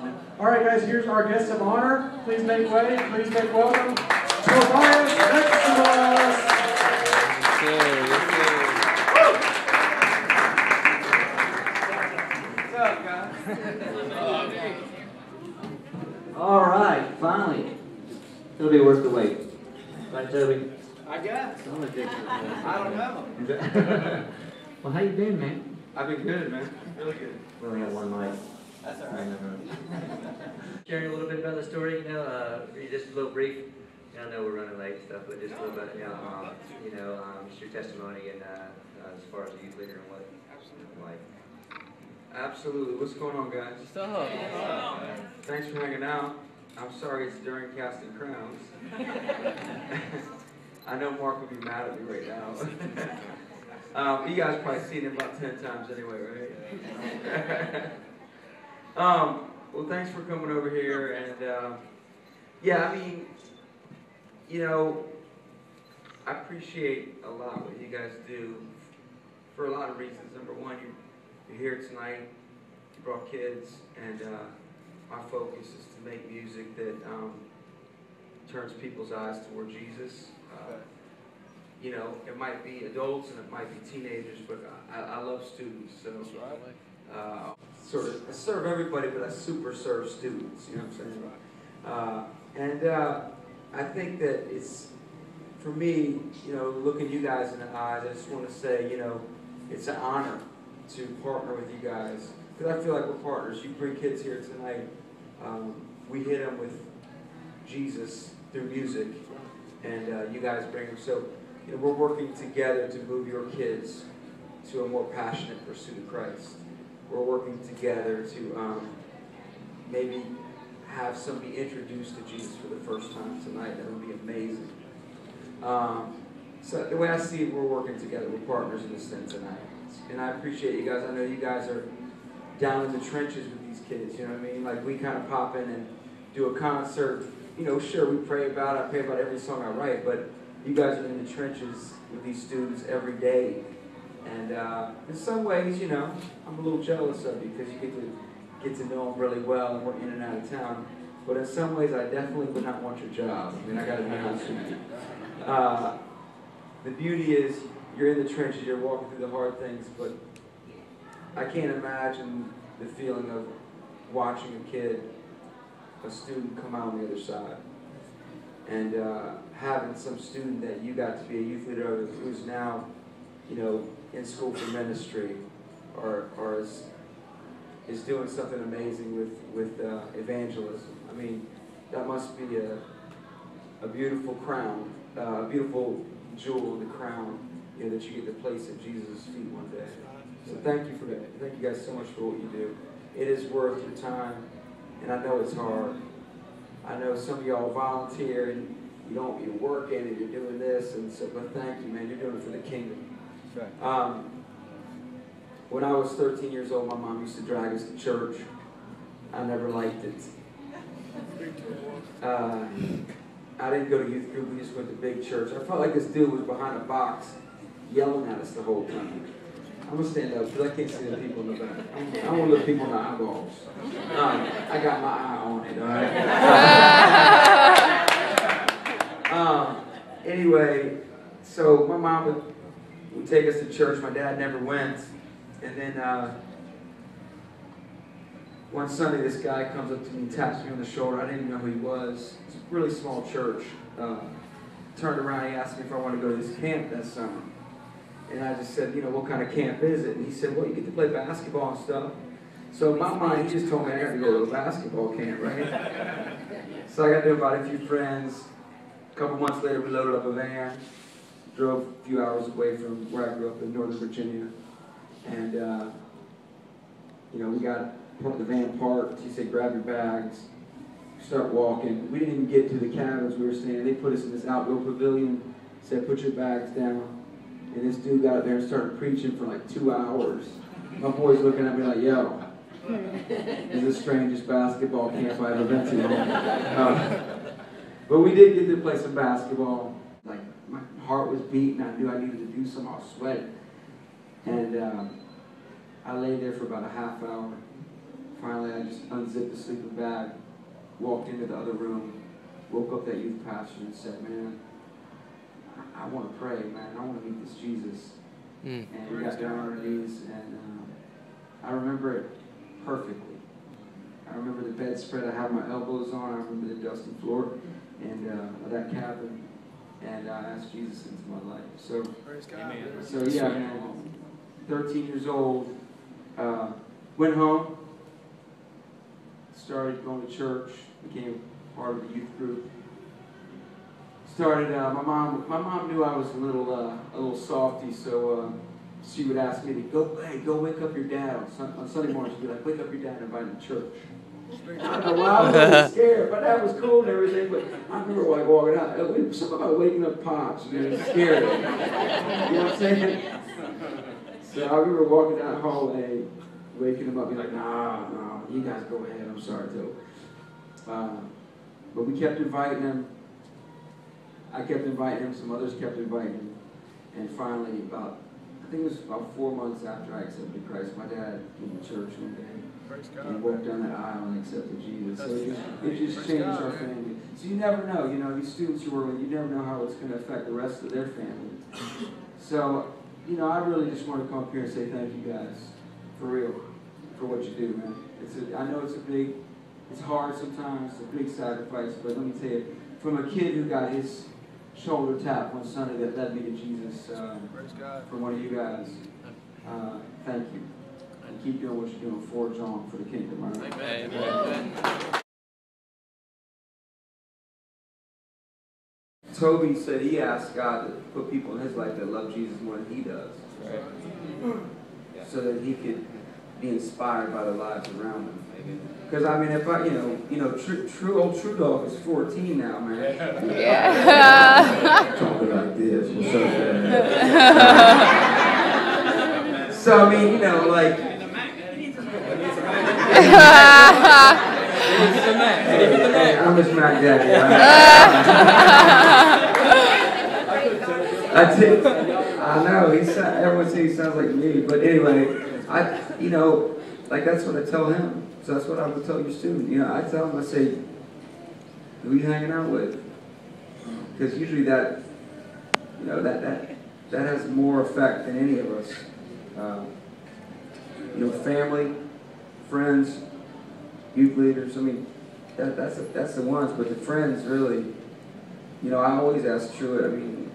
All right, guys, here's our guest of honor. Please make way. Please make welcome Tobias next to us. What's up, guys? All right, finally. It'll be worth the wait. Right, Toby? I guess. I don't know. Well, how you been, man? I've been good, man. Really good. We only got one mic. That's all right. Sharing a little bit about the story, just a little brief. I know we're running late and stuff, but just a little bit, just your testimony and as far as a youth leader and what like. Absolutely. What's going on, guys? Thanks for hanging out. I'm sorry it's during Casting Crowns. I know Mark would be mad at me right now. You guys probably seen him about 10 times anyway, right? Well, thanks for coming over here. And, I appreciate a lot what you guys do for a lot of reasons. Number one, you're here tonight. You brought kids, and my focus is to make music that turns people's eyes toward Jesus. It might be adults and it might be teenagers, but I love students. So I serve everybody, but I super serve students. You know what I'm saying? I think that it's, for me, looking you guys in the eyes, I just want to say, it's an honor to partner with you guys, because I feel like we're partners. You bring kids here tonight. We hit them with Jesus through music, and you guys bring them. So we're working together to move your kids to a more passionate pursuit of Christ. We're working together to maybe have somebody introduced to Jesus for the first time tonight. That would be amazing. So the way I see it, we're working together. We're partners in this sense tonight. And I appreciate you guys. I know you guys are down in the trenches with these kids, you know what I mean? Like, we kind of pop in and do a concert. Sure, we pray about it. I pray about every song I write, but you guys are in the trenches with these students every day. And in some ways, I'm a little jealous of you because you get to know them really well, and we're in and out of town. But in some ways, I definitely would not want your job. I mean, I got to be honest with you. The beauty is, you're in the trenches, you're walking through the hard things, but I can't imagine the feeling of watching a student come out on the other side. And having some student that you got to be a youth leader of who's now, in school for ministry, or is doing something amazing with evangelism. I mean, that must be a beautiful crown, a beautiful jewel in the crown, that you get to place at Jesus' feet one day. So thank you for that. Thank you guys so much for what you do. It is worth your time, and I know it's hard. I know some of y'all volunteer and you're working and you're doing this, and so, but thank you, man. You're doing it for the kingdom. When I was 13 years old, my mom used to drag us to church. I never liked it. I didn't go to youth group. We just went to big church. I felt like this dude was behind a box yelling at us the whole time. I'm going to stand up because I can't see the people in the back. I don't want to look people in the eyeballs. I got my eye on it, all right? Anyway, so my mom would take us to church. My dad never went. And then one Sunday, this guy comes up to me and taps me on the shoulder. I didn't even know who he was. It's a really small church. Turned around, he asked me if I wanted to go to this camp that summer. And I just said, what kind of camp is it? And he said, well, you get to play basketball and stuff. So in my mind, he just told me I got to go to a basketball camp, right? So I got to invite a few friends. A couple months later, we loaded up a van, drove a few hours away from where I grew up in Northern Virginia. And, we got the van parked. He said, grab your bags, start walking. We didn't even get to the cabins we were staying in. They put us in this outdoor pavilion, said, put your bags down. And this dude got up there and started preaching for like 2 hours. My boy's looking at me like, yo, this is the strangest basketball camp I've ever been to. But we did get to play some basketball. Like, my heart was beating. I knew I needed to do something. I was sweating. And I lay there for about a half hour. finally I just unzipped the sleeping bag, walked into the other room, woke up that youth pastor and said, man, I want to pray, man. I want to meet this Jesus. And we got down on our knees, and I remember it perfectly. I remember the bedspread. I had my elbows on. I remember the dusty floor and that cabin, and I asked Jesus into my life. So, yeah, man, 13 years old, went home, started going to church, became part of the youth group. Started. My mom knew I was a little softy, so she would ask me to go wake up your dad on Sunday morning. She'd be like, wake up your dad and invite him to church. I don't know why I was really scared, but that was cool and everything. But I remember like walking out. Something about waking up Pops, man, it scared me. You know what I'm saying? So I remember walking down the hallway, waking him up, being like, no, you guys go ahead. I'm sorry, Toby. But we kept inviting him. I kept inviting him, some others kept inviting him, and finally, I think it was about 4 months after I accepted Christ, my dad came to church one day and walked down that aisle and accepted Jesus. So it just changed our family. So you never know, these students you work with, you never know how it's going to affect the rest of their family. So, I really just want to come up here and say thank you guys, for real, for what you do, man. I know it's hard sometimes, it's a big sacrifice, but let me tell you, from a kid who got his shoulder tap one Sunday that led me to Jesus, from one of you guys, thank you. And keep doing what you're doing, forge on for the kingdom. Right? Amen. Amen. Toby said he asked God to put people in his life that love Jesus more than he does, right? So that he could be inspired by the lives around him. Because I mean, if I, True Dog is 14 now, man. Yeah. Talking like this, what's up, man? So I mean, like. Hey, I'm his Mac Daddy. I know everyone says he sounds like me, but anyway, like that's what I tell him. So that's what I would tell your student. I tell them, I say, who are you hanging out with? Because usually that has more effect than any of us. Family, friends, youth leaders. I mean, that's the ones. But the friends really, I always ask Truett. I mean,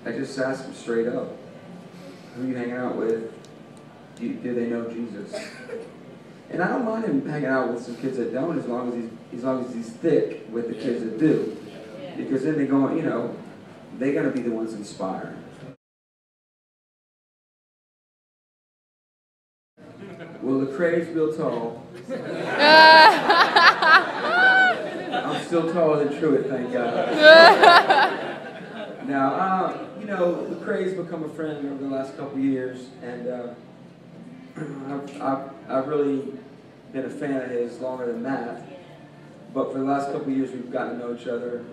I just ask them straight up, who are you hanging out with? Do they know Jesus? And I don't mind him hanging out with some kids that don't, as long as he's thick with the kids that do, because then they're going, they're going to be the ones inspired. Well, Lecrae's real tall. I'm still taller than Truett, thank God. Now, Lecrae's become a friend over the last couple of years, and I've really been a fan of his longer than that. But for the last couple of years, we've gotten to know each other.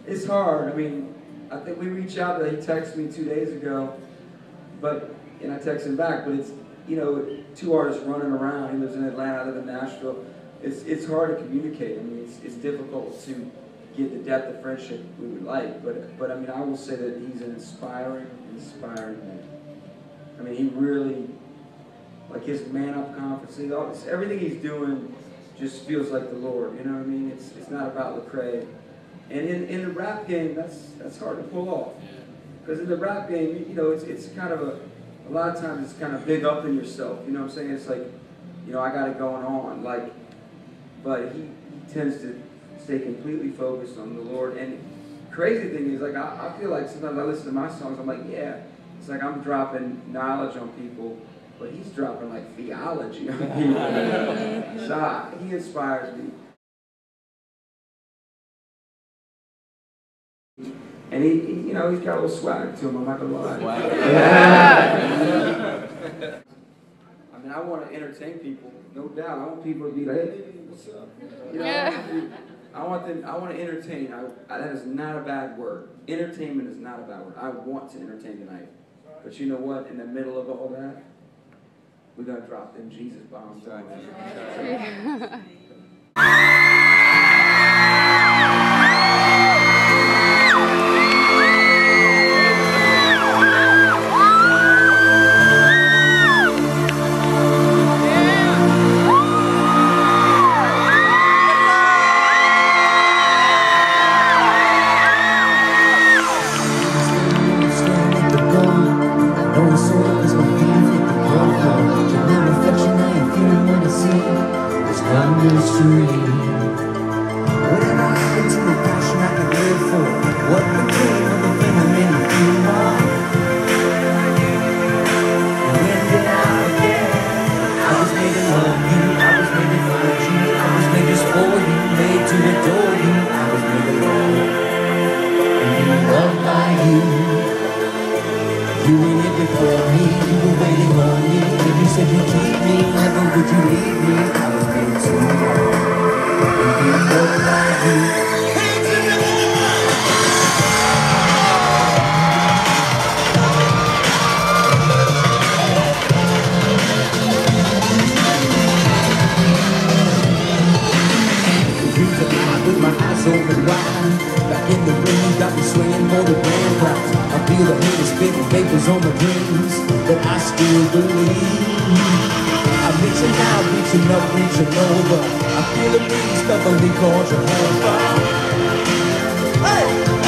It's hard. I mean, I think we reached out to, he texted me 2 days ago, and I texted him back, but it's, two artists running around. He lives in Atlanta, I live in Nashville. It's hard to communicate. I mean, it's difficult to get the depth of friendship we would like, but I mean, I will say that he's an inspiring man. I mean, he really, like his Man Up conferences, everything he's doing just feels like the Lord, you know what I mean? It's not about Lecrae. And in the rap game, that's hard to pull off. Because in the rap game, it's kind of a lot of times it's kind of big up in yourself, you know what I'm saying? It's like, I got it going on, but he tends to stay completely focused on the Lord. And crazy thing is, like, I feel like sometimes I listen to my songs, I'm like, yeah, it's like I'm dropping knowledge on people, but he's dropping like theology on people. So he inspires me. And he's got a little swag to him, I'm not gonna lie. Wow. I mean, I want to entertain people, no doubt. I want people to be like, hey, what's up? I want to entertain. That is not a bad word. Entertainment is not a bad word. I want to entertain tonight. But you know what? In the middle of all that, we got to drop them Jesus bombs on them. Reaching over, I feel a breeze, stubbornly called Jehovah. Hey!